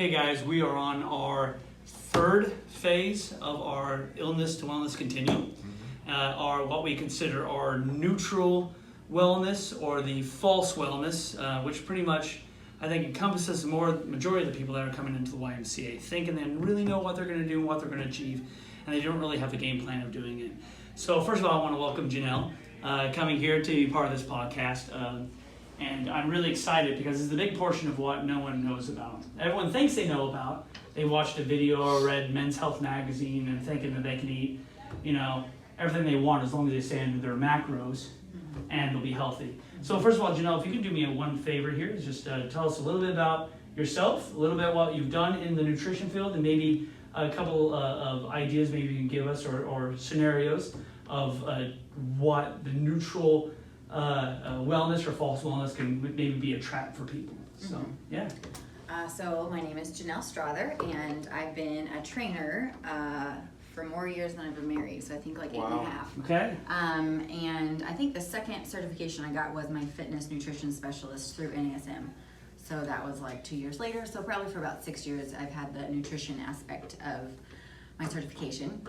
Okay guys, we are on our third phase of our Illness to Wellness Continuum. Our what we consider our neutral wellness or the false wellness, which pretty much I think encompasses majority of the people that are coming into the YMCA thinking they really know what they're going to do and what they're going to achieve, and they don't really have the game plan of doing it. So first of all, I want to welcome Janelle coming here to be part of this podcast. And I'm really excited because it's a big portion of what no one knows about. Everyone thinks they know about. They watched a video or read Men's Health magazine and thinking that they can eat, everything they want as long as they stay under their macros and they'll be healthy. So first of all, Janelle, if you could do me one favor here, is just tell us a little bit about yourself, a little bit what you've done in the nutrition field, and maybe a couple of ideas maybe you can give us or scenarios of what the neutral wellness or false wellness can maybe be a trap for people. So, yeah. So my name is Janelle Strother, and I've been a trainer for more years than I've been married, so I think like 8.5. Okay. And I think the second certification I got was my Fitness Nutrition Specialist through NASM. So that was like 2 years later, so probably for about 6 years I've had the nutrition aspect of my certification.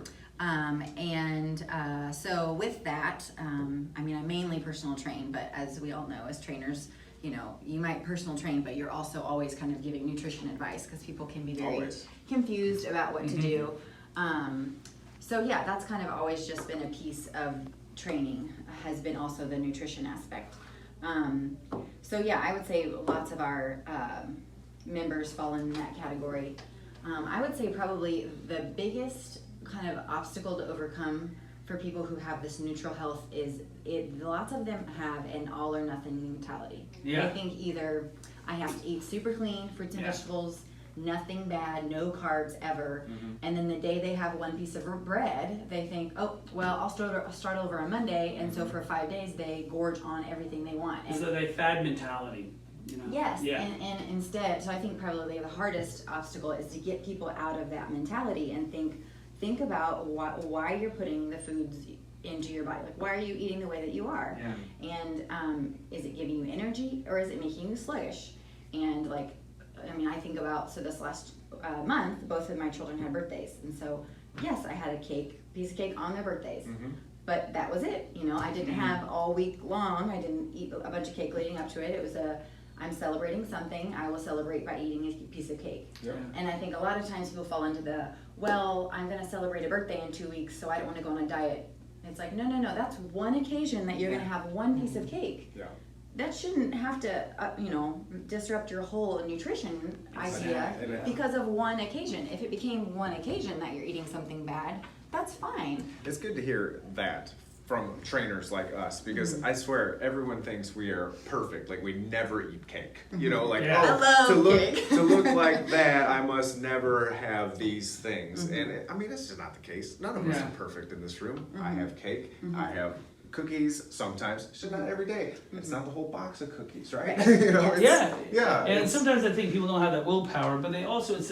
So with that, I mainly personal train, but as we all know, as trainers, you might personal train, but you're also always kind of giving nutrition advice because people can be very confused about what to do. So yeah, that's kind of always just been a piece of training, has been also the nutrition aspect. So yeah, I would say lots of our members fall in that category. I would say probably the biggest kind of obstacle to overcome for people who have this neutral health is lots of them have an all or nothing mentality. Yeah. They think either I have to eat super clean fruits and vegetables, nothing bad, no carbs ever, and then the day they have one piece of bread, they think, oh, well, I'll start over on Monday, and so for 5 days they gorge on everything they want. And so they fad mentality. Yes, and instead, so I think probably the hardest obstacle is to get people out of that mentality and think about why you're putting the foods into your body. Like, why are you eating the way that you are? Yeah. And is it giving you energy or is it making you sluggish? And I think about, so this last month, both of my children had birthdays. And so, yes, I had a piece of cake on their birthdays. But that was it. I didn't have all week long, I didn't eat a bunch of cake leading up to it. It was I'm celebrating something, I will celebrate by eating a piece of cake. Yeah. And I think a lot of times people fall into I'm going to celebrate a birthday in 2 weeks, so I don't want to go on a diet. It's like, no, that's one occasion that you're going to have one piece of cake. Yeah. That shouldn't have to, disrupt your whole nutrition idea because of one occasion. If it became one occasion that you're eating something bad, that's fine. It's good to hear that from trainers like us, because I swear everyone thinks we are perfect, like we never eat cake. To look like that, I must never have these things. And it's just not the case. None of us are perfect in this room. I have cake, I have cookies sometimes, just not every day. It's not the whole box of cookies, right? And sometimes I think people don't have that willpower, but they also, it's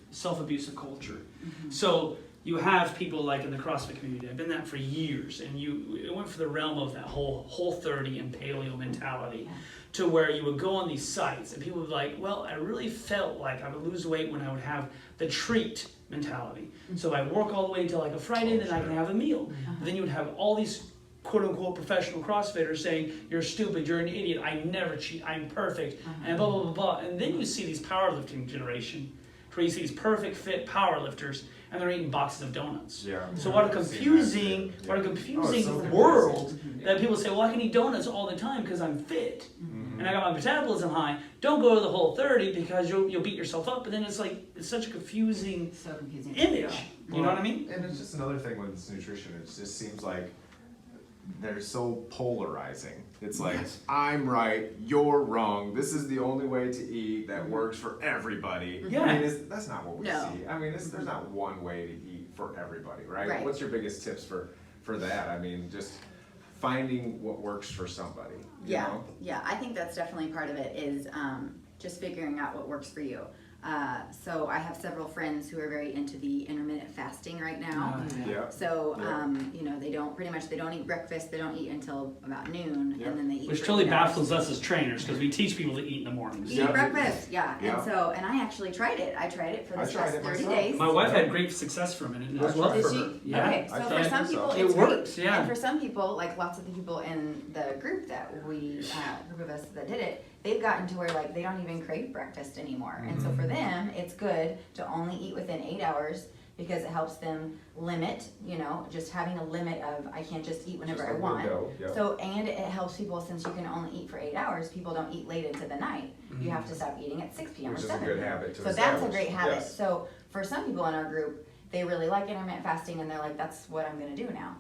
self-abusive culture. So you have people like in the CrossFit community, I've been that for years, and it went for the realm of that whole 30 and paleo mentality, to where you would go on these sites and people would be like, well, I really felt like I would lose weight when I would have the treat mentality. So I work all the way until like a Friday, then I can have a meal. But then you would have all these quote unquote professional CrossFitters saying, you're stupid, you're an idiot, I never cheat, I'm perfect, and blah, blah, blah, blah. And then you see these powerlifting generation, where you see these perfect fit powerlifters, and they're eating boxes of donuts. Yeah. So what a confusing world that people say, well, I can eat donuts all the time because I'm fit and I got my metabolism high. Don't go to the Whole 30 because you'll beat yourself up. But then it's such a confusing image. You know what I mean? And it's just another thing with this nutrition. It just seems like they're so polarizing. It's like, I'm right, you're wrong. This is the only way to eat that works for everybody. Yeah. That's not what we see. There's not one way to eat for everybody, right? What's your biggest tips for that? Just finding what works for somebody. You know? Yeah, I think that's definitely part of it is just figuring out what works for you. So I have several friends who are very into the intermittent fasting right now. Yeah. So, you know, they don't eat breakfast, they don't eat until about noon, and then they eat. Which for totally 8 hours. baffles us as trainers, because we teach people to eat in the mornings. Eat breakfast, and I actually tried it. I tried it for the last 30 days. My wife had great success from it as well. Did she? Yeah. Okay, so for some people It it's works, great. yeah. And for some people, like lots of the people in the group that group of us that did it, they've gotten to where like they don't even crave breakfast anymore. And so for them, it's good to only eat within 8 hours because it helps them limit, you know, just having a limit of I can't just eat whenever I want. So, and it helps people since you can only eat for 8 hours, people don't eat late into the night. You have to stop eating at 6 p.m. Which or is 7 a good p.m. habit to So establish. that's a great habit. Yes. So for some people in our group, they really like intermittent fasting and they're like, that's what I'm gonna do now.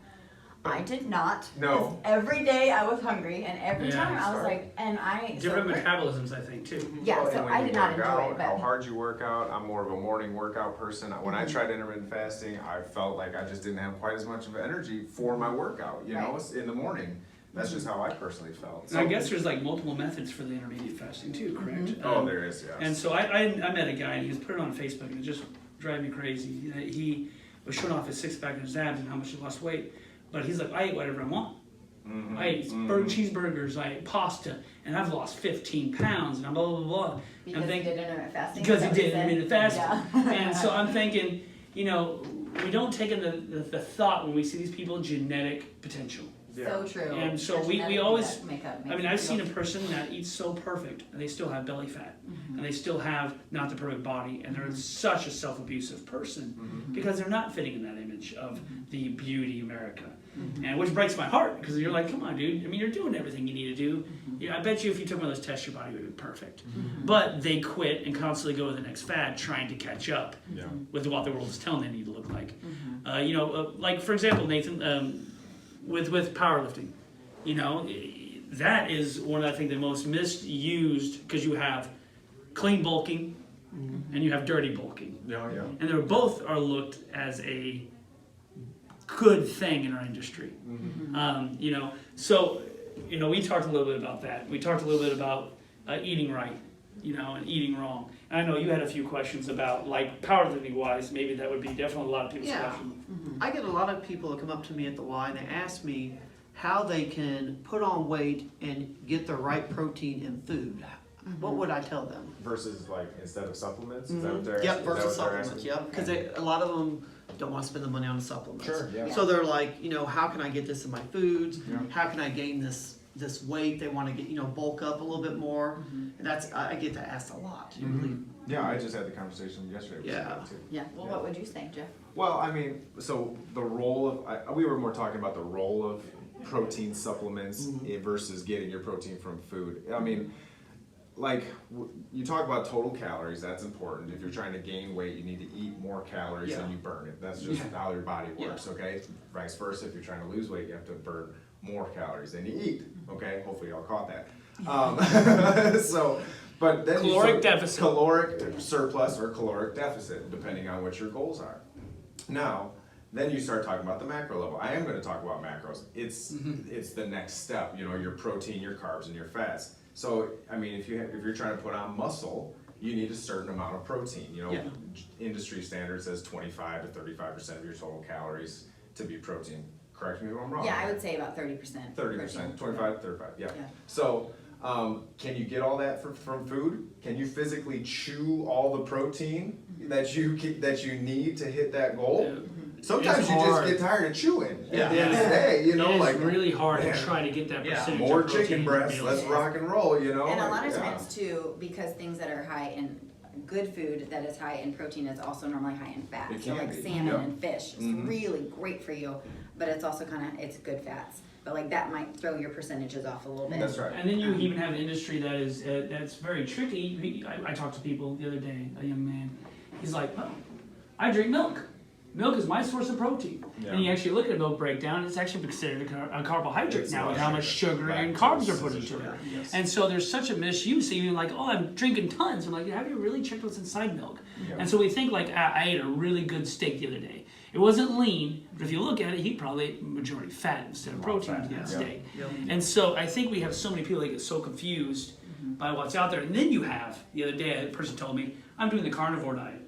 I did not. No. Every day I was hungry, and every Yeah, time I was like, and I. Different metabolisms, I think, too. Yeah, Well, so and when I you did not work enjoy out, it, how but. hard you work out. I'm more of a morning workout person. When I tried intermittent fasting, I felt like I just didn't have quite as much of energy for my workout, you know, Right. in the morning. That's just how I personally felt. And I guess there's like multiple methods for the intermediate fasting too, correct? Oh, there is, yes. And so I met a guy and he was put it on Facebook and it just drove me crazy. He was showing off his six-pack and his abs and how much he lost weight. But he's like, I eat whatever I want. I ate cheeseburgers, I ate pasta, and I've lost 15 pounds, and I'm blah, blah, blah. Because he did intermittent fasting? Because he is that did what you intermittent said? fasting. Yeah. And so I'm thinking, you know, we don't take in the thought when we see these people genetic potential. So true. And so Their we genetic always, makeup I makes mean, you I've feel- seen a person that eats so perfect, and they still have belly fat, and they still have not the perfect body, and they're such a self-abusive person because they're not fitting in that image of the beauty America. And which breaks my heart because you're like, come on, dude. I mean, you're doing everything you need to do. Yeah, I bet you if you took one of those tests, your body would be perfect. But they quit and constantly go to the next fad, trying to catch up with what the world is telling them they need to look like. You know, like for example, Nathan, with powerlifting, you know, that is one of I think the most misused because you have clean bulking and you have dirty bulking, and they both are looked as a good thing in our industry. You know, so you know we talked a little bit about that. We talked a little bit about eating right, you know, and eating wrong. And I know you had a few questions about like powerlifting wise. Maybe that would be definitely a lot of people's questions. I get a lot of people that come up to me at the Y and they ask me how they can put on weight and get the right protein in food. What would I tell them? Versus like instead of supplements? Is that what they're Yep, asking? Is that versus what they're supplements, asking? yep. Because a lot of them don't want to spend the money on the supplements. Sure, yeah. So they're like, you know, how can I get this in my foods? Yeah. How can I gain this weight? They want to get, you know, bulk up a little bit more. And that's, I get that asked a lot. You really, Yeah, I just had the conversation yesterday with Yeah. somebody too. Yeah, well, what would you say, Jeff? Well, I mean, so the role of, we were more talking about the role of protein supplements versus getting your protein from food. I mean, like, you talk about total calories, that's important. If you're trying to gain weight, you need to eat more calories than you burn it. That's just how your body works, okay? Vice versa, if you're trying to lose weight, you have to burn more calories than you eat, okay? Hopefully y'all caught that. So, but then Caloric deficit. Caloric surplus or caloric deficit, depending on what your goals are. Now, then you start talking about the macro level. I am going to talk about macros. It's the next step. You know, your protein, your carbs, and your fats. So, I mean, if you're trying to put on muscle, you need a certain amount of protein. You know, industry standard says 25 to 35% of your total calories to be protein. Correct me if I'm wrong. Yeah, I would say about 30%. 30%, 25 to 35. Yeah. Yeah. So, can you get all that from food? Can you physically chew all the protein that you need to hit that goal? Sometimes It's you just hard. get tired of chewing. Yeah. At the end of the day, you know, It is like really hard to man, try to get that Yeah. percentage more of protein chicken in your breasts. meals. Let's rock and roll. You know, And a lot of yeah. times too, because things that are high in good food that is high in protein is also normally high in fat. It So can like be, salmon yeah. and fish is really great for you, but it's also it's good fats. But like that might throw your percentages off a little bit. That's right. And then you even have an industry that is that's very tricky. I talked to people the other day, a young man. He's like, well, I drink milk. Milk is my source of protein. Yeah. And you actually look at a milk breakdown, it's actually considered a carbohydrate It's now with not how much sugar and carbs are put Lactose, into it. yes. And so there's such a misuse. Even like, oh, I'm drinking tons. I'm like, have you really checked what's inside milk? Yeah. And so we think like, I ate a really good steak the other day. It wasn't lean, but if you look at it, he probably ate majority fat instead of protein to that steak. Yep. And so I think we have so many people that get so confused by what's out there. And then you have, the other day, a person told me, I'm doing the carnivore diet.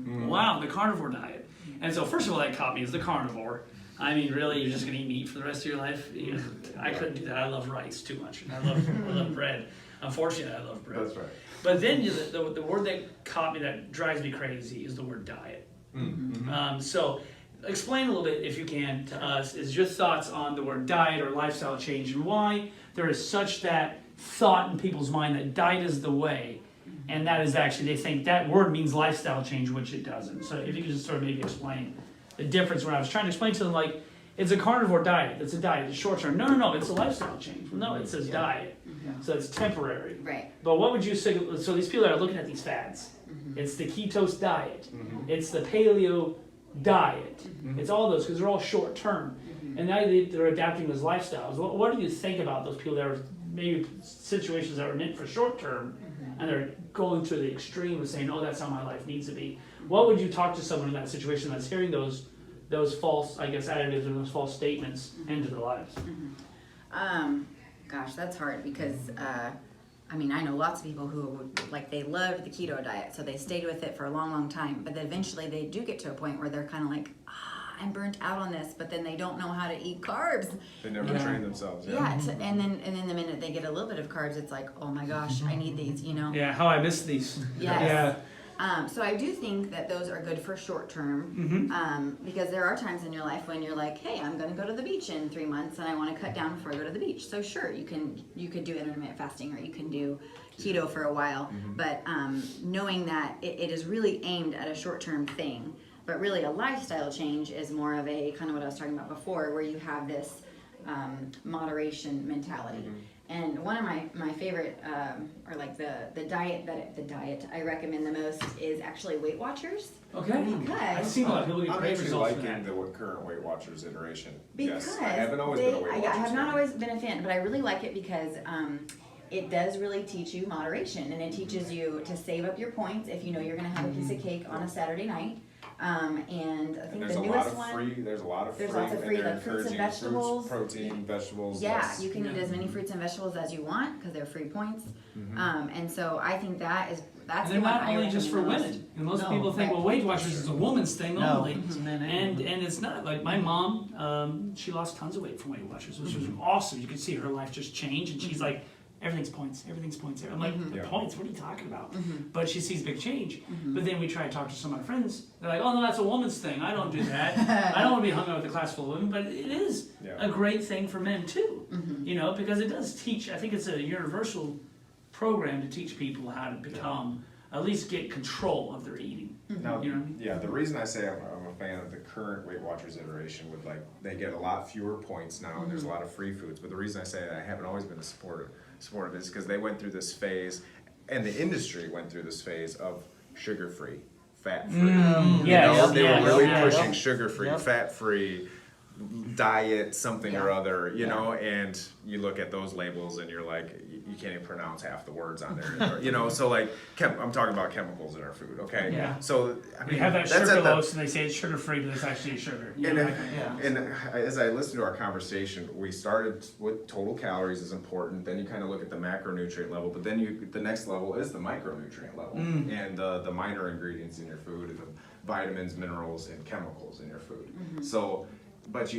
Wow, the carnivore diet. And so first of all, that caught me as the carnivore. I mean, really, you're just going to eat meat for the rest of your life? You know, I couldn't do that. I love rice too much. I love bread. Unfortunately, I love bread. That's right. But then the word that caught me, that drives me crazy, is the word diet. So explain a little bit, if you can, to us, is your thoughts on the word diet or lifestyle change, and why there is such that thought in people's mind that diet is the way, and that is actually, they think that word means lifestyle change, which it doesn't. So if you could just sort of maybe explain the difference. When I was trying to explain to them, like, it's a carnivore diet, it's a diet, it's short term. No, it's a lifestyle change. Well, no, it says diet, so it's temporary. Right. But what would you say, so these people that are looking at these fads, it's the ketose diet, it's the paleo diet, it's all those, because they're all short term, and now they're adapting those lifestyles. What do you think about those people that are maybe situations that are meant for short term, and they're going to the extreme of saying, oh, that's how my life needs to be? What would you talk to someone in that situation that's hearing those false, I guess, additives or those false statements into their lives? Gosh, that's hard because, I mean, I know lots of people who, like, they loved the keto diet, so they stayed with it for a long, long time, but then eventually they do get to a point where they're kind of like, I'm burnt out on this, but then they don't know how to eat carbs. They never train themselves. And then the minute they get a little bit of carbs, it's like, oh my gosh, I need these, you know? Yeah, how I miss these. Yes. Yeah. So I do think that those are good for short term, because there are times in your life when you're like, hey, I'm going to go to the beach in 3 months and I want to cut down before I go to the beach. So sure, you could do intermittent fasting, or you can do keto for a while, but knowing that it is really aimed at a short term thing, but really a lifestyle change is more of a kind of what I was talking about before, where you have this moderation mentality. And one of my favorite, or like the diet I recommend the most is actually Weight Watchers. Okay. Because I've seen a lot of people get I'm great actually results from liking that. the current Weight Watchers iteration. Because yes, I haven't always been a Weight Watchers I have not fan. always been a fan, but I really like it because it does really teach you moderation, and it teaches you to save up your points if you know you're going to have a piece of cake on a Saturday night. And I think there's the a newest lot of one. free. There's lots of and they're like fruits and encouraging vegetables, protein, vegetables. Yeah, yes. you can eat as many fruits and vegetables as you want because they're free points. And so I think that's And the they're one not I only just for recommend the women. And most No. people think, well, Weight Watchers is a woman's thing No, only. it's men And women. it's not. Like my mom, she lost tons of weight from Weight Watchers, which was awesome. You could see her life just change, and she's like, everything's points. I'm like, points? What are you talking about? But she sees big change. But then we try to talk to some of my friends. They're like, oh, no, that's a woman's thing. I don't do that. I don't want to be hung out with a class full of women. But it is a great thing for men, too. You know, because it does teach, I think it's a universal program to teach people how to become, at least get control of their eating. Now, You know what I mean? yeah, the reason I say I'm a fan of the current Weight Watchers iteration with, like, they get a lot fewer points now, and there's a lot of free foods. But the reason I say that I haven't always been a supporter of it is because they went through this phase, and the industry went through this phase of sugar-free, fat-free. Yeah, They were really yeah. pushing sugar-free, Yep. fat-free, diet something or Yeah. other, you know, and you look at those labels and you're like, you can't even pronounce half the words on there, you know, so like, I'm talking about chemicals in our food, okay? Yeah. So, I mean, We have that that's sugar at the- loaf, and they say it's sugar-free, but it's actually sugar. You and, know, and as I listened to our conversation, we started with total calories is important. Then you kind of look at the macronutrient level, but then the next level is the micronutrient level, and the minor ingredients in your food, and the vitamins, minerals, and chemicals in your food. So, but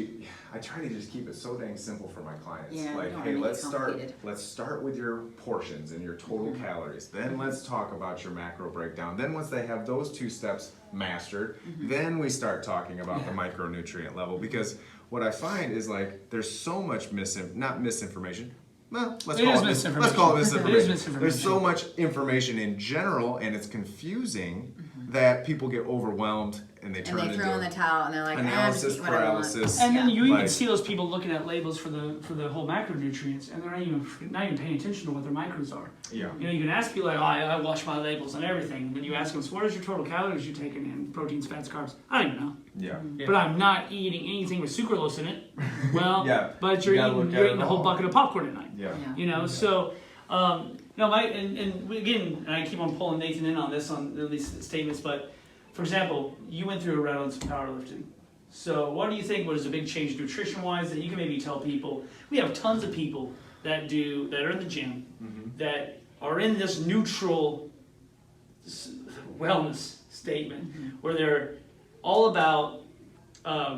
I try to just keep it so dang simple for my clients. Yeah, Like, you don't hey, wanna make it complicated. let's start with your portions and your total calories. Then let's talk about your macro breakdown. Then once they have those two steps mastered, then we start talking about the micronutrient level. Because what I find is, like, there's so much not misinformation. Well, let's It call is it misinformation. let's call it It is misinformation. misinformation. There's so much information in general, and it's confusing that people get overwhelmed and they And turn they into throw in the towel and they're like, analysis I'm just eat what I want. paralysis. And then you even Like- see those people looking at labels for the whole macronutrients, and they're not even paying attention to what their macros are. Yeah. You know, you can ask people like, oh, I watch my labels and everything. And then you ask them, so what is your total calories you're taking in? Proteins, fats, carbs? I don't even know. Yeah. But I'm not eating anything with sucralose in it. Well, Yeah. but You you're gotta look eating, at you're it eating a whole all. bucket of popcorn at night. Yeah. Yeah. You know, so no, again, I keep on pulling Nathan in on this, on these statements, but for example, you went through a round of powerlifting. So what do you think was a big change nutrition-wise that you can maybe tell people? We have tons of people that are in the gym that are in this neutral wellness statement where they're all about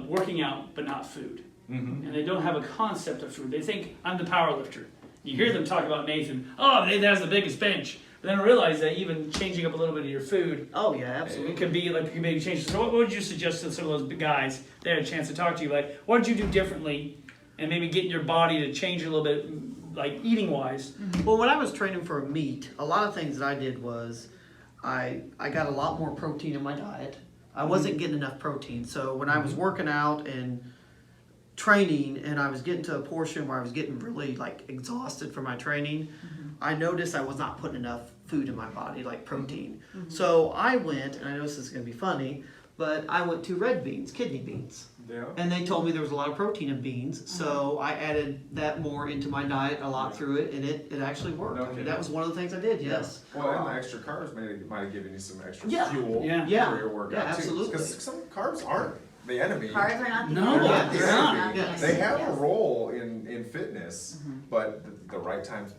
working out but not food. And they don't have a concept of food. They think, I'm the power lifter. You hear them talk about Nathan, oh, Nathan has the biggest bench. But then realize that even changing up a little bit of your food, Oh yeah, absolutely. it could be like, you can maybe change. So what would you suggest to some of those guys that had a chance to talk to you? Like, what did you do differently and maybe getting your body to change a little bit, like eating wise? Well, when I was training for meat, a lot of things that I did was I got a lot more protein in my diet. I wasn't getting enough protein. So when I was working out and training and I was getting to a portion where I was getting really like exhausted from my training, I noticed I was not putting enough food in my body, like protein. So I went, and I know this is going to be funny, but I went to red beans, kidney beans. Yeah. And they told me there was a lot of protein in beans, so I added that more into my diet a lot through it, and it actually worked. I mean, that was one of the things I did, yes. Well, and the extra carbs might have given you some extra Yeah. fuel Yeah. for your workout Yeah, absolutely. Because some carbs aren't the enemy. Carbs are not the No, enemy. they're They're not. the Yes. enemy. They have Yes. a role in fitness, but the right type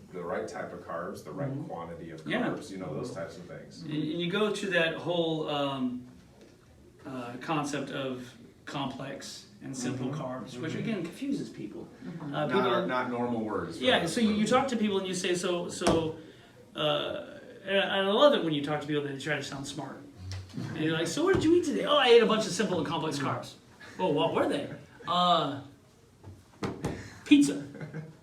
of carbs, the right quantity of Yeah. carbs, those types of things. And you go to that whole concept of complex and simple carbs, which again confuses people. Not normal words. Yeah, so you talk to people and you say, and I love it when you talk to people that they try to sound smart. And you're like, so what did you eat today? Oh, I ate a bunch of simple and complex carbs. Oh, what were they? Pizza.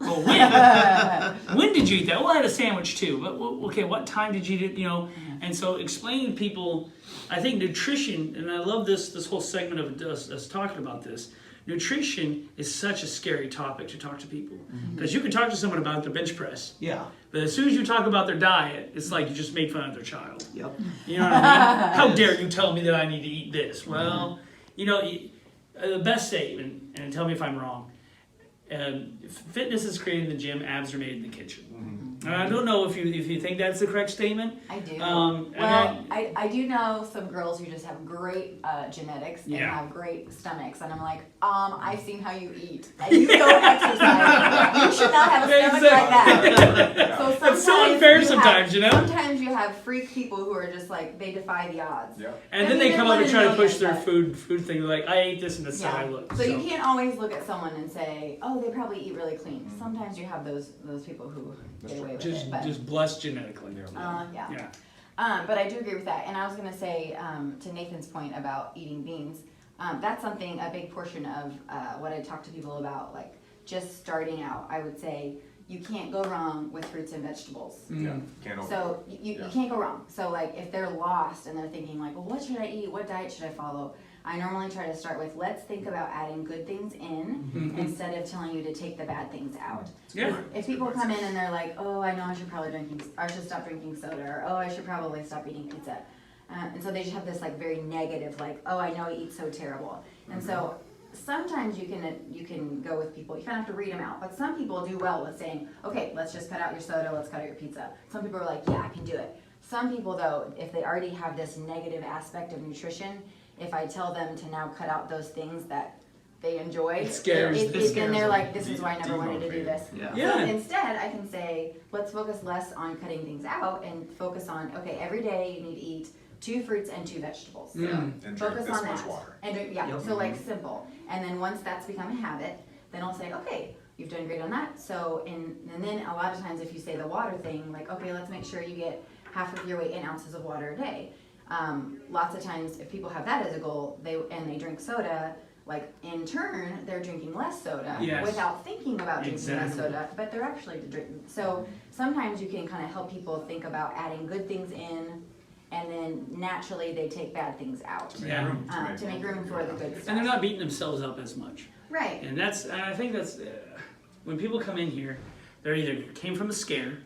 Oh, when? When did you eat that? Well, I had a sandwich too. But okay, what time did you eat it? And so explaining to people, I think nutrition, and I love this whole segment of us talking about this. Nutrition is such a scary topic to talk to people because you can talk to someone about their bench press, Yeah. but as soon as you talk about their diet, it's like you just made fun of their child. Yep. You know what I mean? How dare you tell me that I need to eat this? Well, the best statement, and tell me if I'm wrong, fitness is created in the gym, abs are made in the kitchen. And I don't know if you think that's the correct statement. I do. And I do know some girls who just have great genetics and have great stomachs, and I'm like, I've seen how you eat. And you don't exercise. You should not have a stomach like that. So sometimes It's so unfair sometimes, Sometimes you have freak people who are just like, they defy the odds. Yeah. And then they come up and try to push their food thing. Like, I ate this and that's how I look. So you can't always look at someone and say, oh, they probably eat really clean. Sometimes you have those people who get away with it. But, just blessed genetically. yeah. But I do agree with that. And I was going to say, to Nathan's point about eating beans, that's something, a big portion of what I talk to people about, like just starting out. I would say you can't go wrong with fruits and vegetables. Yeah. Can't So you can't go wrong. So like if they're lost and they're thinking like, well, what should I eat? What diet should I follow? I normally try to start with, let's think about adding good things in instead of telling you to take the bad things out. Yeah. If people come in and they're like, oh, I know I should stop drinking soda, or oh, I should probably stop eating pizza. And so they just have this like very negative, like, oh, I know I eat so terrible. And so sometimes you can go with people, you kind of have to read them out, but some people do well with saying, okay, let's just cut out your soda, let's cut out your pizza. Some people are like, yeah, I can do it. Some people though, if they already have this negative aspect of nutrition, if I tell them to now cut out those things that they enjoy, It scares then they're them. like, this is why I never wanted to do this. Yeah. Yeah. So instead, I can say, let's focus less on cutting things out and focus on, okay, every day you need to eat 2 fruits and 2 vegetables. And drink Focus this on much that. water. And drink, so like simple. And then once that's become a habit, then I'll say, okay, you've done great on that. So, and then a lot of times if you say the water thing, like, okay, let's make sure you get half of your weight in ounces of water a day. Lots of times if people have that as a goal, they drink soda, like in turn, they're drinking less soda without thinking about drinking less soda, but they're actually drinking. So sometimes you can kind of help people think about adding good things in, and then naturally they take bad things out. Yeah. To make room for the good stuff. And they're not beating themselves up as much. Right. And I think that's, when people come in here, they're either came from a scare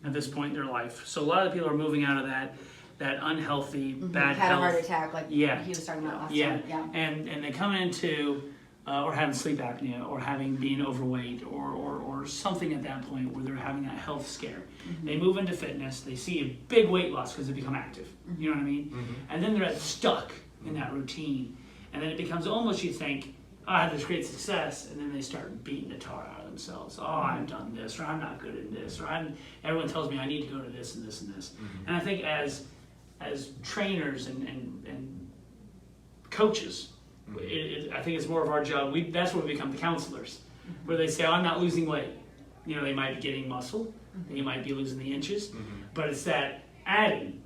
at this point in their life. So a lot of people are moving out of that unhealthy, bad Had health. a heart attack, like he was talking about last time. Yeah. And they come into, or having sleep apnea, or being overweight, or something at that point where they're having that health scare. They move into fitness, they see a big weight loss because they become active. You know what I mean? And then they're stuck in that routine. And then it becomes almost, you think, I had this great success, and then they start beating the tar out of themselves. Oh, I've done this, or I'm not good at this, or everyone tells me I need to go to this and this and this. And I think as trainers and coaches, I think it's more of our job. That's where we become the counselors, where they say, oh, I'm not losing weight. You know, they might be getting muscle, they might be losing the inches, but it's that adding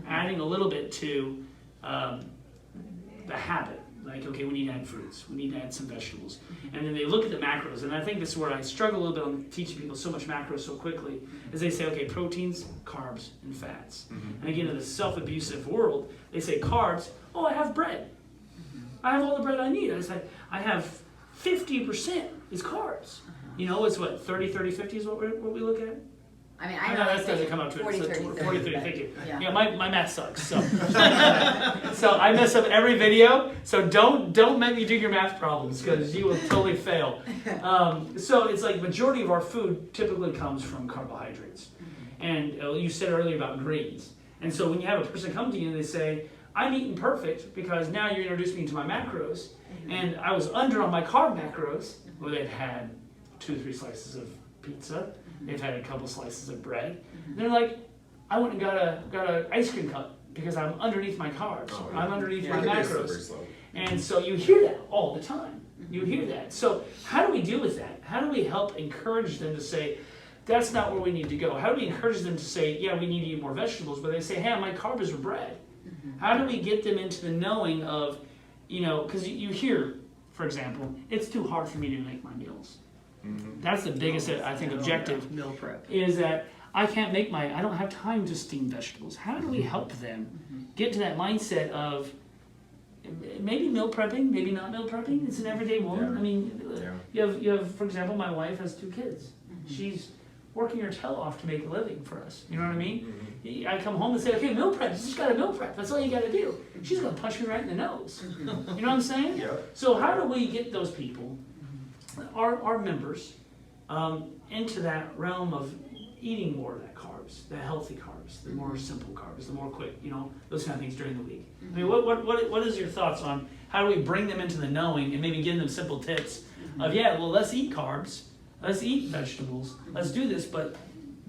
a little bit to the habit. Like, okay, we need to add fruits, we need to add some vegetables. And then they look at the macros, and I think this is where I struggle a little bit on teaching people so much macros so quickly, is they say, okay, proteins, carbs, and fats. And again, in the self-abusive world, they say carbs, oh, I have bread. I have all the bread I need. I have 50% is carbs. You know, it's what, 30, 30, 50 is what we look at? I mean, I know that doesn't come up to 40, it. 30, 40, 30, 50. Yeah. Yeah, my math sucks. So, so I mess up every video. So don't make me do your math problems because you will totally fail. So it's like majority of our food typically comes from carbohydrates. And you said earlier about greens. And so when you have a person come to you and they say, I'm eating perfect because now you're introducing me to my macros, and I was under on my carb macros, where they've had 2-3 slices of pizza, they've had a couple slices of bread. And they're like, I went and got a ice cream cup because I'm underneath my carbs. I'm underneath my macros. And so you hear that all the time. You hear that. So how do we deal with that? How do we help encourage them to say, that's not where we need to go? How do we encourage them to say, yeah, we need to eat more vegetables, but they say, hey, my carbs are bread. How do we get them into the knowing of, you know, because you hear, for example, it's too hard for me to make my meals. That's the biggest, I think, objective. Meal prep. Is that I don't have time to steam vegetables. How do we help them get to that mindset of maybe meal prepping, maybe not meal prepping? It's an everyday woman. I mean, you have, for example, my wife has 2 kids. She's working her tail off to make a living for us. You know what I mean? I come home and say, okay, meal prep. You just got to meal prep. That's all you got to do. She's going to punch me right in the nose. You know what I'm saying? Yeah. So how do we get those people, our members, into that realm of eating more of that carbs, the healthy carbs, the more simple carbs, the more quick, you know, those kind of things during the week? I mean, what is your thoughts on how do we bring them into the knowing and maybe give them simple tips of, yeah, well, let's eat carbs. Let's eat vegetables. Let's do this, but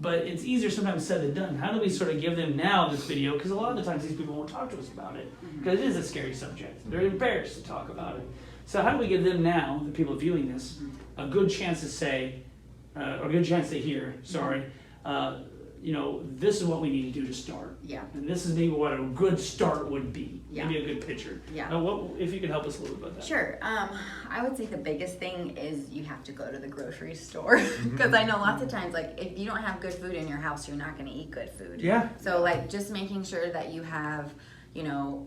it's easier sometimes said than done. How do we sort of give them now this video? Because a lot of the times these people won't talk to us about it because it is a scary subject. They're embarrassed to talk about it. So how do we give them now, the people viewing this, a good chance to say, or a good chance to hear, you know, this is what we need to do to start. Yeah. And this is maybe what a good start would be. Yeah. Maybe a good picture. Yeah. If you could help us a little bit about that. Sure. I would say the biggest thing is you have to go to the grocery store because I know lots of times, like, if you don't have good food in your house, you're not going to eat good food. Yeah. So, like, just making sure that you have, you know,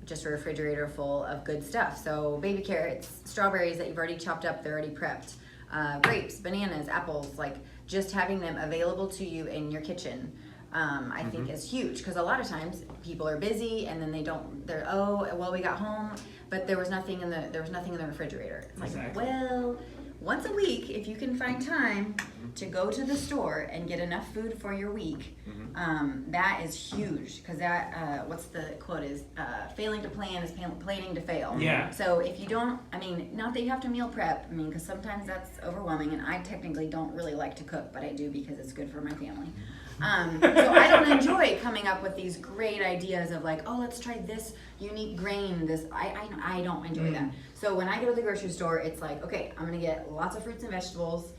just a refrigerator full of good stuff. So baby carrots, strawberries that you've already chopped up, they're already prepped, grapes, bananas, apples, like just having them available to you in your kitchen. I think is huge because a lot of times people are busy and then they're we got home, but there was nothing in the refrigerator. It's like, Exactly. well, once a week, if you can find time to go to the store and get enough food for your week, that is huge because that, what's the quote is, failing to plan is planning to fail. Yeah. So if you don't, I mean, not that you have to meal prep, I mean, because sometimes that's overwhelming and I technically don't really like to cook, but I do because it's good for my family. So I don't enjoy coming up with these great ideas of like, oh, let's try this unique grain. I don't enjoy that. So when I go to the grocery store, it's like, okay, I'm gonna get lots of fruits and vegetables,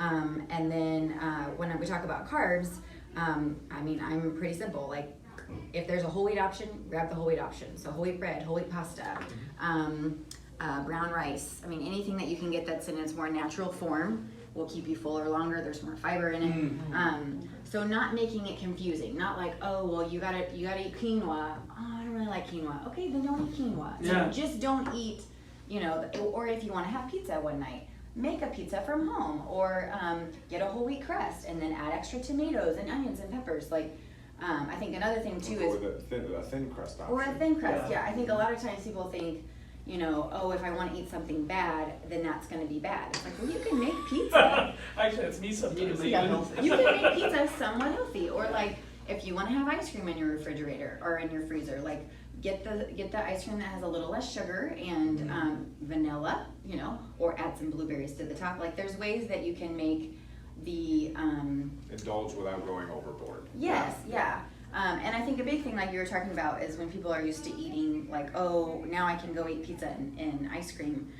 and then when we talk about carbs, I mean, I'm pretty simple. Like, if there's a whole wheat option, grab the whole wheat option. So whole wheat bread, whole wheat pasta, brown rice. I mean, anything that you can get that's in its more natural form will keep you fuller longer. There's more fiber in it. So not making it confusing. Not like, oh, well, you gotta eat quinoa. Oh, I don't really like quinoa. Okay, then don't eat quinoa. So just don't eat, you know, or if you want to have pizza one night, make a pizza from home, or get a whole wheat crust and then add extra tomatoes and onions and peppers. Like, I think another thing too is a thin crust option. or a thin crust. Yeah, I think a lot of times people think, you know, oh, if I want to eat something bad, then that's going to be bad. It's like, well, you can make pizza. Actually, that's me sometimes. You can make pizza somewhat healthy, or like if you want to have ice cream in your refrigerator or in your freezer, like get the ice cream that has a little less sugar and vanilla, you know, or add some blueberries to the top. Like there's ways that you can make the indulge without going overboard. Yes, yeah. And I think a big thing, like you were talking about, is when people are used to eating, like, oh, now I can go eat pizza and ice cream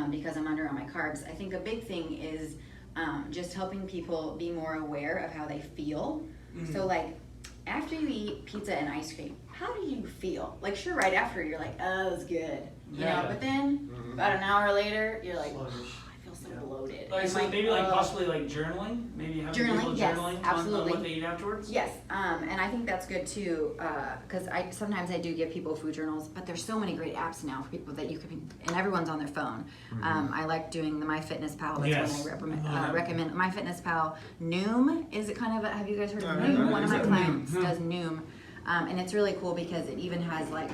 because I'm under on my carbs. I think a big thing is just helping people be more aware of how they feel. So, like, after you eat pizza and ice cream, how do you feel? Like, sure, right after, you're like, oh, it's good. You know, but then about an hour later, you're like, oh, I feel so bloated. Like, so maybe like possibly like journaling, maybe having people yes, journaling absolutely. on what they eat afterwards. Yes, and I think that's good too, because sometimes I do give people food journals, but there's so many great apps now for people that you can, and everyone's on their phone. I like doing the MyFitnessPal. That's one I recommend. MyFitnessPal. Noom is it kind of a, have you guys heard of Noom? One of my clients does Noom, and it's really cool because it even has like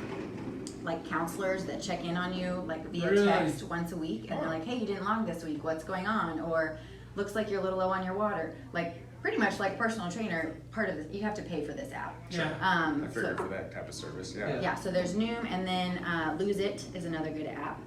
counselors that check in on you like via text once a week, and they're like, hey, you didn't log this week, what's going on? Or looks like you're a little low on your water. Like pretty much like personal trainer, part of this, you have to pay for this app. I figured for that type of service, Yeah, so there's Noom, and then Lose It is another good app.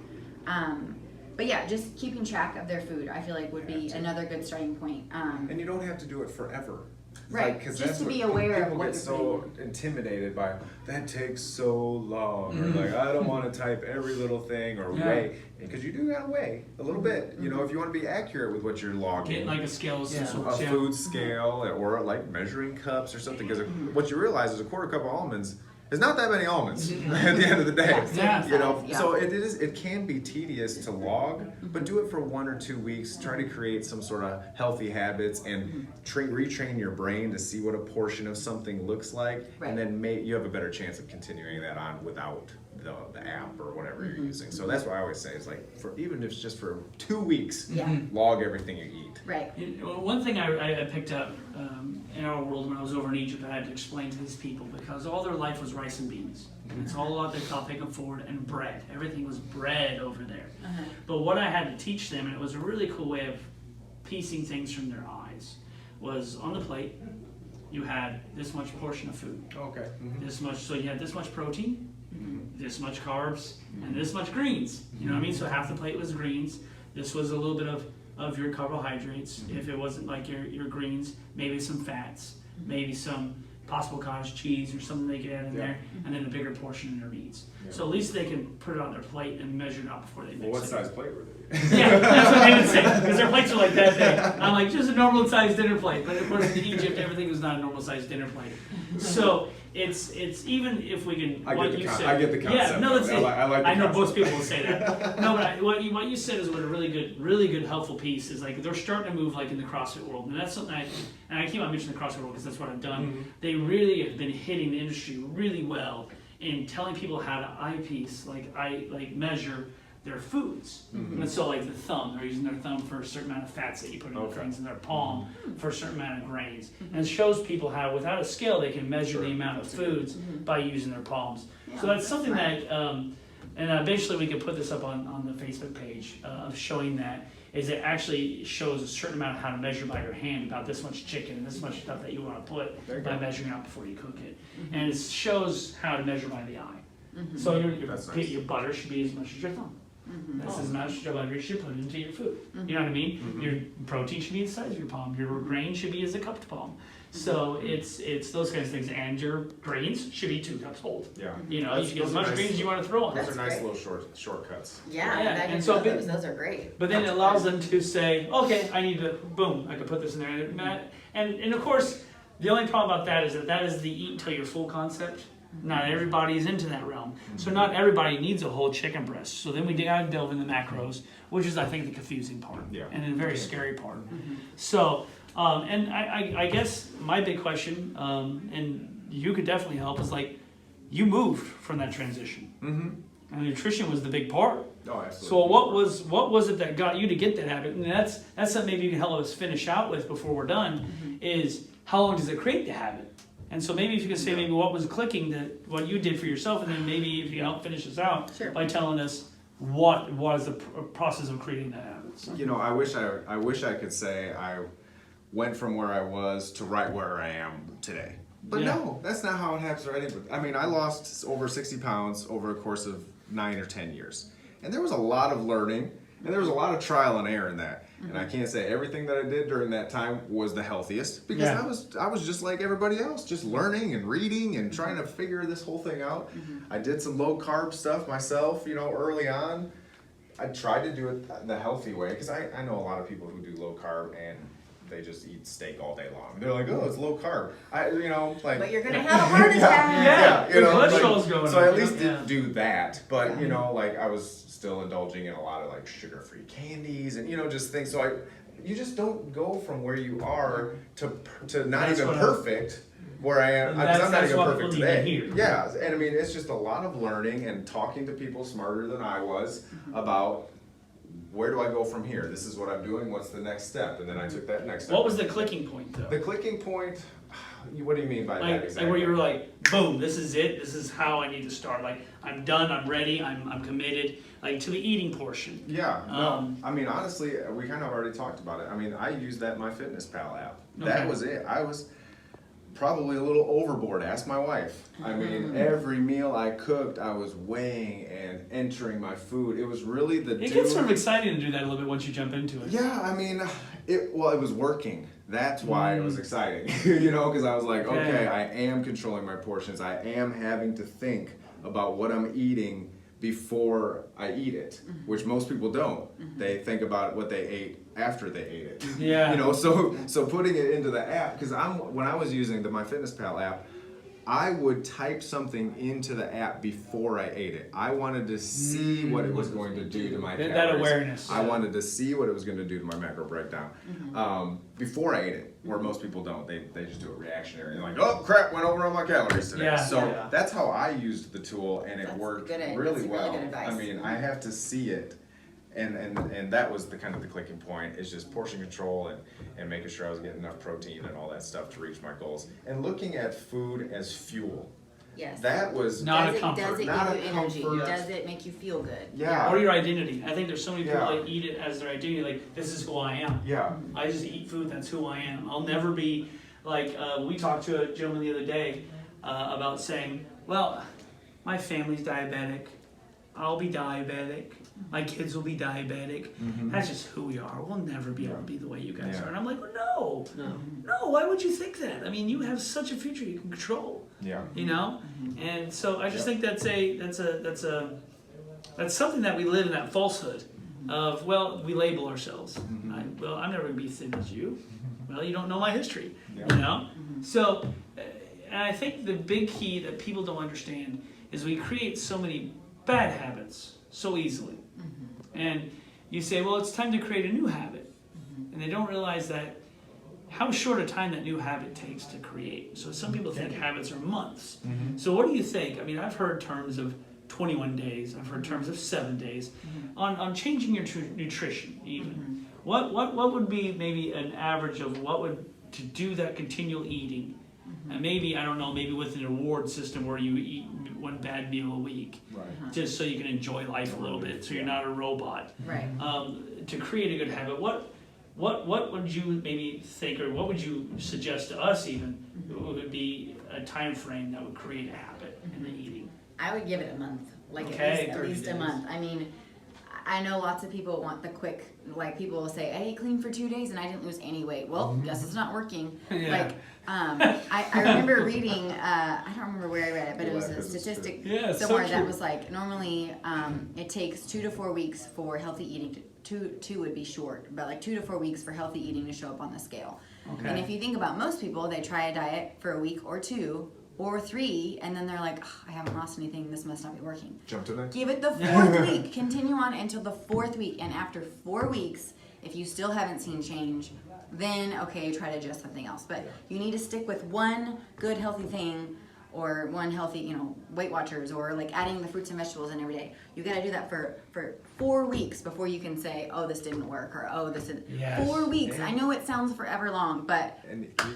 But yeah, just keeping track of their food, I feel like would be another good starting point. And you don't have to do it forever. Right, Like, 'cause just that's to be what aware of people what get you're so intimidated by. That takes so long, or like I don't want to type every little thing or weigh, because you do gotta weigh a little bit. You know, if you want to be accurate with what you're logging, Get like a scale of some sort. a food scale or like measuring cups or something. Because what you realize is a quarter cup of almonds is not that many almonds at the end of the day. You know, so it can be tedious to log, but do it for 1 or 2 weeks. Try to create some sort of healthy habits and retrain your brain to see what a portion of something looks like, and then you have a better chance of continuing that on without the app or whatever you're using. So that's what I always say is like, for even if it's just for 2 weeks, log everything you eat. Right. One thing I picked up in our world when I was over in Egypt, I had to explain to these people because all their life was rice and beans. It's all about their top taken forward and bread. Everything was bread over there. But what I had to teach them, and it was a really cool way of piecing things from their eyes, was on the plate you had this much portion of food. Okay. This much, so you had this much protein, this much carbs, and this much greens. You know what I mean? So half the plate was greens. This was a little bit of your carbohydrates. If it wasn't like your greens, maybe some fats, maybe some possible cottage cheese or something they could add in there, and then a bigger portion in their meats. So at least they can put it on their plate and measure it out before they mix it. Well, what size plate were they? Yeah, that's what they would say, because their plates are like that big. I'm like, just a normal sized dinner plate. But of course in Egypt, everything was not a normal sized dinner plate. So it's even if we can, I get the concept. Yeah, no, it's, I know most people will say that. that. No, but what you said is what a really good helpful piece is. Like they're starting to move like in the CrossFit world, and that's something I keep on mentioning the CrossFit world because that's what I've done. They really have been hitting the industry really well in telling people how to eyepiece, measure their foods. And so like the thumb, they're using their thumb for a certain amount of fats that you put in the things, and their palm for a certain amount of grains. And it shows people how without a scale they can measure the amount of foods by using their palms. So that's something that, and eventually we can put this up on the Facebook page of showing that, is it actually shows a certain amount of how to measure by your hand about this much chicken and this much stuff that you want to put by measuring out before you cook it. And it shows how to measure by the eye. So your butter should be as much as your thumb. That's as much butter you should put into your food. You know what I mean? Your protein should be the size of your palm. Your grain should be as a cupped palm. So it's those kinds of things. And your grains should be 2 cups whole. Yeah. You know, you should get as much grains as you want to throw on. Those are nice little shortcuts. Yeah, and so those are great. But then it allows them to say, okay, I need to, boom, I can put this in there. And of course, the only problem about that is the eat until you're full concept. Not everybody is into that realm. So not everybody needs a whole chicken breast. So then we gotta delve into macros, which is, I think, the confusing part. And a very scary part. So, and I guess my big question, and you could definitely help, is like, you moved from that transition. And nutrition was the big part. Oh, absolutely. So what was it that got you to get that habit? And that's something maybe you can help us finish out with before we're done, is how long does it create the habit? And so maybe if you could say maybe what was clicking, what you did for yourself, and then maybe if you help finish us out by telling us what was the process of creating that habit. So. You know, I wish I could say I went from where I was to right where I am today. But no, that's not how it happens already. I mean, I lost over 60 pounds over a course of 9 or 10 years. And there was a lot of learning, and there was a lot of trial and error in that. And I can't say everything that I did during that time was the healthiest, because I was just like everybody else, just learning and reading and trying to figure this whole thing out. I did some low carb stuff myself, you know, early on. I tried to do it the healthy way, because I know a lot of people who do low carb and they just eat steak all day long. They're like, oh, it's low carb. But you're gonna have a heart attack. You know, cholesterol's going so I up. at least didn't do that. But you know, like I was still indulging in a lot of like sugar-free candies and, you know, just things. So you just don't go from where you are to not even perfect. Where I am, because I'm not even perfect today. Yeah, and I mean, it's just a lot of learning and talking to people smarter than I was about where do I go from here? This is what I'm doing. What's the next step? And then I took that next step. What was the clicking point, though? The clicking point. What do you mean by that exactly? Like where you were like, boom, this is it. This is how I need to start. Like, I'm done. I'm ready. I'm committed. Like, to the eating portion. Yeah. No. I mean, honestly, we kind of already talked about it. I mean, I used that MyFitnessPal app. That was it. I was probably a little overboard. Ask my wife. I mean, every meal I cooked, I was weighing and entering my food. It was really It gets sort of exciting to do that a little bit once you jump into it. Yeah, I mean, it was working. That's why it was exciting, you know, because I was like, okay, I am controlling my portions. I am having to think about what I'm eating before I eat it, which most people don't. They think about what they ate after they ate it. Yeah. You know, so putting it into the app, because when I was using the MyFitnessPal app, I would type something into the app before I ate it. I wanted to see what it was going to do to my calories. That awareness. I wanted to see what it was going to do to my macro breakdown before I ate it, where most people don't. They just do it reactionary. They're like, oh crap, went over all my calories today. That's how I used the tool, and it worked really well. Good advice. I mean, I have to see it. And that was the kind of the clicking point, is just portion control and making sure I was getting enough protein and all that stuff to reach my goals. And looking at food as fuel. Yes. That was not a comfort. Does it not give you a energy? comfort. Does it make you feel good? Yeah. Or your identity. I think there's so many people that eat it as their identity. Like, this is who I am. Yeah. I just eat food. That's who I am. I'll never be like, we talked to a gentleman the other day about saying, well, my family's diabetic. I'll be diabetic. My kids will be diabetic. That's just who we are. We'll never be able to be the way you guys are. And I'm like, well, no. Why would you think that? I mean, you have such a future you can control. Yeah. You know, and so I just think that's something that we live in, that falsehood of, well, we label ourselves. I'm never gonna be as thin as you. Well, you don't know my history. You know. So, and I think the big key that people don't understand is we create so many bad habits so easily. And you say, well, it's time to create a new habit. And they don't realize that how short a time that new habit takes to create. So some people think habits are months. So what do you think? I mean, I've heard terms of 21 days. I've heard terms of 7 days on changing your nutrition even. What would be maybe an average of what would to do that continual eating? And maybe, I don't know, maybe with an reward system where you eat one bad meal a week, just so you can enjoy life a little bit, so you're not a robot. Right. To create a good habit, what would you maybe think, or what would you suggest to us even, would be a time frame that would create a habit in the eating? I would give it a month, like at least a month. I mean, I know lots of people want the quick, like people will say, I ate clean for 2 days and I didn't lose any weight. Well, guess it's not working. Like, I remember reading, I don't remember where I read it, but it was a statistic somewhere that was like, normally it takes 2 to 4 weeks for healthy eating two would be short, but like 2 to 4 weeks for healthy eating to show up on the scale. And if you think about most people, they try a diet for a week or 2 or 3, and then they're like, oh, I haven't lost anything, this must not be working. Jump to that. Give it the 4th week. Continue on until the 4th week. And after 4 weeks, if you still haven't seen change, then okay, try to adjust something else. But you need to stick with one good healthy thing, or one healthy, Weight Watchers, or like adding the fruits and vegetables in every day. You got to do that for 4 weeks before you can say, oh, this didn't work, or oh, this didn't. 4 weeks. I know it sounds forever long, but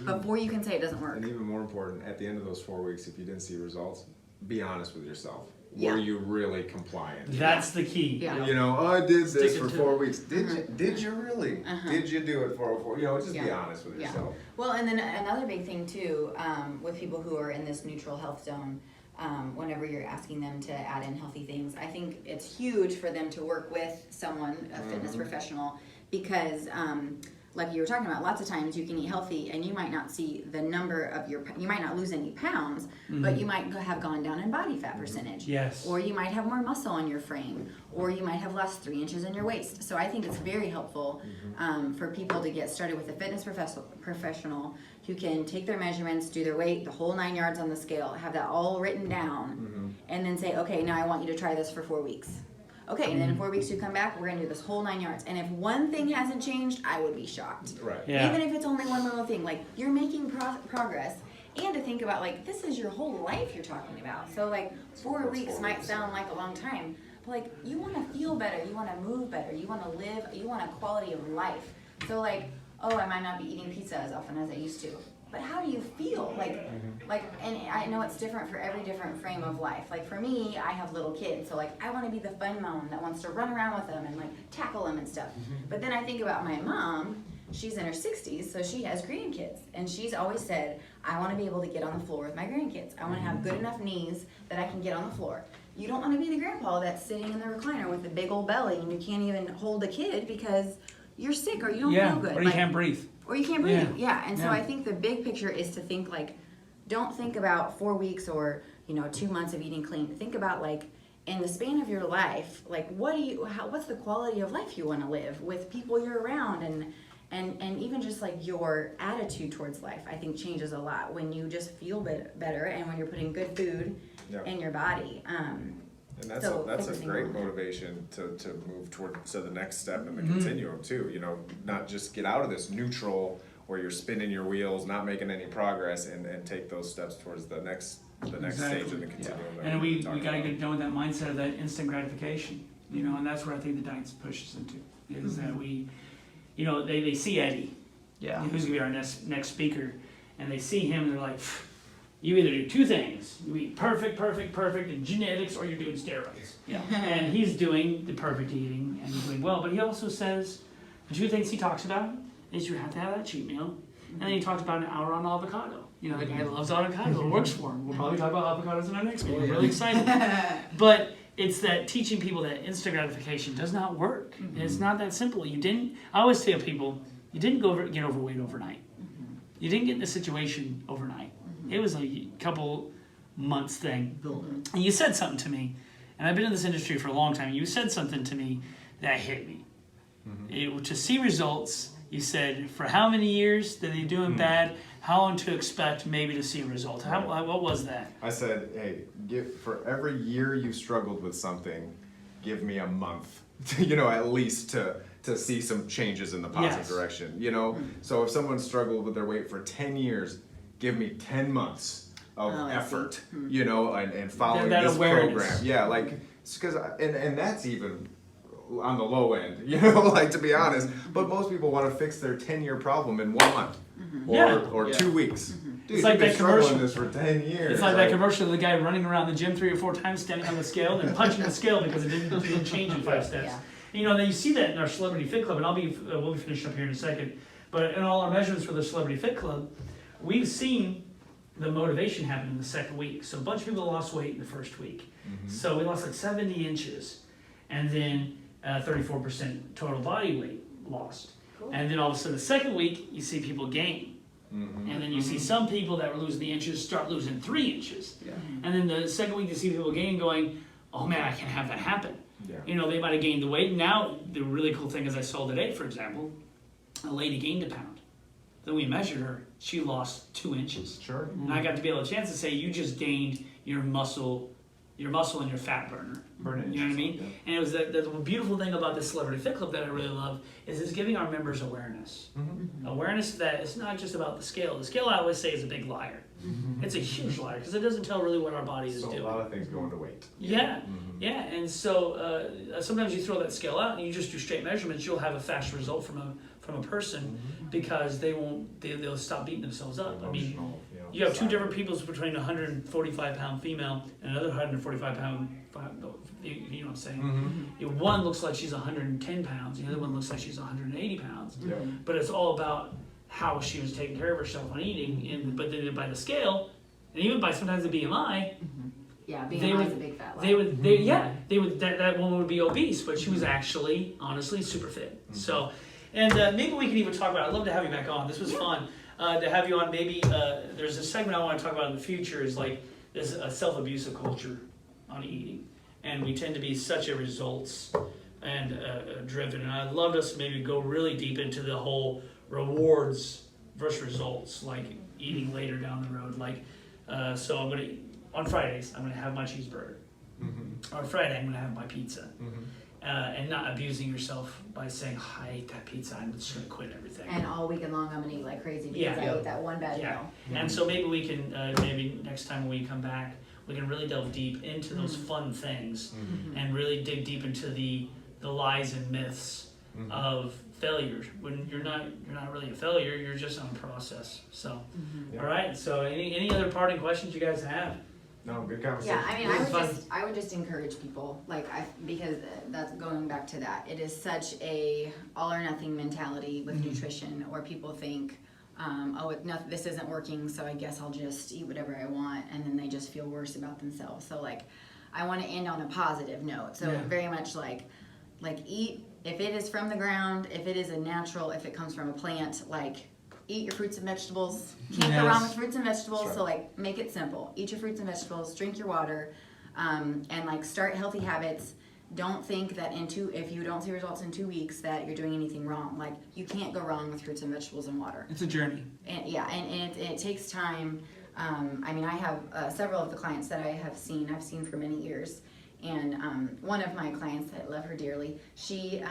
before you can say it doesn't work. And even more important, at the end of those 4 weeks, if you didn't see results, be honest with yourself. were you really compliant? That's the key. Yeah. You know, I did this Stick for it to 4 it. weeks. Did you really? Did you do it for 4? You know, just be Yeah. honest with Yeah. yourself. Well, and then another big thing too, with people who are in this neutral health zone, whenever you're asking them to add in healthy things, I think it's huge for them to work with someone, a fitness professional, because like you were talking about, lots of times you can eat healthy and you might not see the number of you might not lose any pounds, but you might have gone down in body fat percentage. Yes. Or you might have more muscle on your frame, or you might have lost 3 inches in your waist. So I think it's very helpful for people to get started with a fitness professional who can take their measurements, do their weight, the whole 9 yards on the scale, have that all written down, and then say, okay, now I want you to try this for 4 weeks. Okay, and then in 4 weeks you come back, we're gonna do this whole 9 yards. And if one thing hasn't changed, I would be shocked. Right. Yeah. Even if it's only one little thing, like you're making progress. And to think about, like, this is your whole life you're talking about. So like 4 weeks might sound like a long time, but like you wanna feel better, you wanna move better, you wanna live, you want a quality of life. So like, oh, I might not be eating pizza as often as I used to. But how do you feel? Like, and I know it's different for every different frame of life. Like for me, I have little kids, so like I want to be the fun mom that wants to run around with them and like tackle them and stuff. But then I think about my mom. She's in her 60s, so she has grandkids, and she's always said, I want to be able to get on the floor with my grandkids. I want to have good enough knees that I can get on the floor. You don't want to be the grandpa that's sitting in the recliner with a big old belly and you can't even hold a kid because you're sick or you don't feel good. Or you can't breathe. Or you can't breathe. Yeah. And so I think the big picture is to think like, don't think about 4 weeks or 2 months of eating clean. Think about like in the span of your life, like what's the quality of life you want to live with people you're around, and even just like your attitude towards life, I think changes a lot when you just feel better and when you're putting good food in your body. And that's So a focusing great on that. motivation to move toward the next step in the continuum too. You know, not just get out of this neutral where you're spinning your wheels, not making any progress, and take those steps towards the next stage of the continuum. that And we talked got to about. get done with that mindset of that instant gratification, and that's where I think the diet pushes into, is that we, they see Eddie, Yeah. who's going to be our next speaker, and they see him and they're like, you either do 2 things. You eat perfect, and genetics, or you're doing steroids. Yeah. And he's doing the perfect eating, and he's doing well, but he also says, the 2 things he talks about is you have to have that cheat meal, and then he talks about an hour on avocado. The guy loves avocado, it works for him. We'll probably talk about avocados in our next meeting. I'm really excited. But it's that teaching people that instant gratification does not work. It's not that simple. I always tell people, you didn't get overweight overnight. You didn't get in this situation overnight. It was a couple months thing. And you said something to me, and I've been in this industry for a long time. You said something to me that hit me. To see results, you said, for how many years that they're doing bad, how long to expect maybe to see a result? What was that? I said, hey, for every year you struggled with something, give me a month, at least to see some changes in the positive direction. So if someone struggled with their weight for 10 years, give me 10 months of effort, and following That this awareness. program. Yeah, like, because, and that's even on the low end, to be honest. But most people want to fix their 10-year problem in 1 month or 2 weeks. Dude, It's like you've been that commercial. struggling this for 10 years. It's like that commercial of the guy running around the gym 3 or 4 times, standing on the scale, and punching the scale because it didn't change in 5 steps. Yeah. Then you see that in our Celebrity Fit Club, and we'll be finished up here in a second. But in all our measurements for the Celebrity Fit Club, we've seen the motivation happen in the second week. So a bunch of people lost weight in the first week. So we lost like 70 inches, and then 34% total body weight lost. Cool. And then all of a sudden the second week, you see people gain. And then you see some people that were losing the inches start losing 3 inches. Yeah. And then the second week you see people gain going, oh man, I can't have that happen. Yeah. They might have gained the weight. Now, the really cool thing is I saw today, for example, a lady gained a pound. Then we measured her, she lost 2 inches. Sure. And I got to be able to chance to say, you just gained your muscle and your fat burner. You know what I mean? Yeah. And it was the beautiful thing about this Celebrity Fit Club that I really love is it's giving our members awareness. Awareness that it's not just about the scale. The scale, I always say, is a big liar. It's a huge liar because it doesn't tell really what our body is doing. A lot of things go into weight. Yeah. And so sometimes you throw that scale out and you just do straight measurements. You'll have a fast result from from a person because they'll stop beating themselves up. I mean, Emotional, you have two different peoples between a 145-pound female and another 145-pound. You know what I'm saying? One looks like she's 110 pounds. The other one looks like she's 180 pounds. Yeah. But it's all about how she was taking care of herself on eating. But then by the scale, and even by sometimes the BMI, Yeah, they BMI is would- a big fat lie. they would that woman would be obese, but she was actually honestly super fit. So, and maybe we can even talk about. I'd love to have you back on. This was fun to have you on. Maybe there's a segment I want to talk about in the future. Is like there's a self-abusive culture on eating, and we tend to be such a results and driven. And I'd love us to maybe go really deep into the whole rewards versus results, like eating later down the road. Like, so I'm gonna on Fridays I'm gonna have my cheeseburger. On Friday I'm gonna have my pizza. And not abusing yourself by saying, oh, I ate that pizza, I'm just gonna quit everything. And all weekend long, I'm gonna eat like crazy because Yeah. I ate that one bad meal. And so maybe we can, maybe next time when we come back, we can really delve deep into those fun things and really dig deep into the lies and myths of failure. When you're not really a failure, you're just on a process. So, all right. So, any other parting questions you guys have? No, good conversation. Yeah, I mean, This is fun. I would just encourage people, because that's going back to that. It is such a all or nothing mentality with nutrition, where people think, this isn't working, so I guess I'll just eat whatever I want, and then they just feel worse about themselves. So like, I want to end on a positive note. So very much like eat if it is from the ground, if it is a natural, if it comes from a plant, like. Eat your fruits and vegetables. Can't go wrong with fruits and vegetables. Sure. So like, make it simple. Eat your fruits and vegetables. Drink your water, and like start healthy habits. Don't think that if you don't see results in 2 weeks that you're doing anything wrong. Like, you can't go wrong with fruits and vegetables and water. It's a journey. And it takes time. I mean, I have several of the clients that I've seen for many years, and one of my clients, I love her dearly. She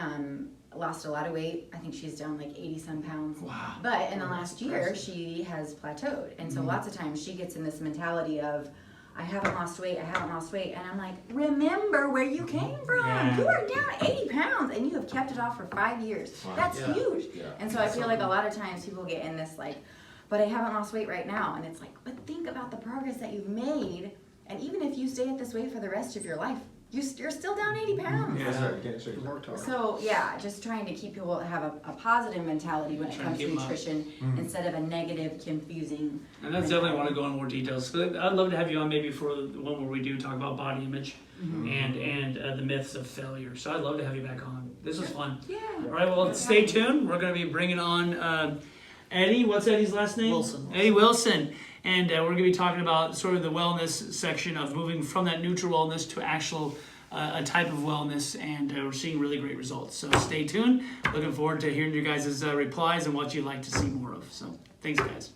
lost a lot of weight. I think she's down like 80-some pounds. Wow. But in the last year, she has plateaued. And so lots of times she gets in this mentality of, I haven't lost weight. And I'm like, remember where you came from. Yeah. You are down 80 pounds and you have kept it off for 5 years. Wow. That's Yeah. huge. Yeah. And so I feel like a lot of times people get in this like, but I haven't lost weight right now. And it's like, but think about the progress that you've made. And even if you stay at this weight for the rest of your life, you're still down 80 pounds. That's right. Can't shake your heart. So yeah, just trying to keep people have a positive mentality when it Trying to comes to keep 'em up. nutrition instead of a negative, confusing. And that's definitely want to go into more details. So I'd love to have you on maybe for the one where we do talk about body image and the myths of failure. So I'd love to have you back on. This was fun. Yeah. All right, well, stay tuned. We're going to be bringing on Eddie. What's Eddie's last name? Wilson. Eddie Wilson. And we're going to be talking about sort of the wellness section of moving from that neutral wellness to actual a type of wellness, and we're seeing really great results. So stay tuned. Looking forward to hearing your guys' replies and what you'd like to see more of. So thanks, guys.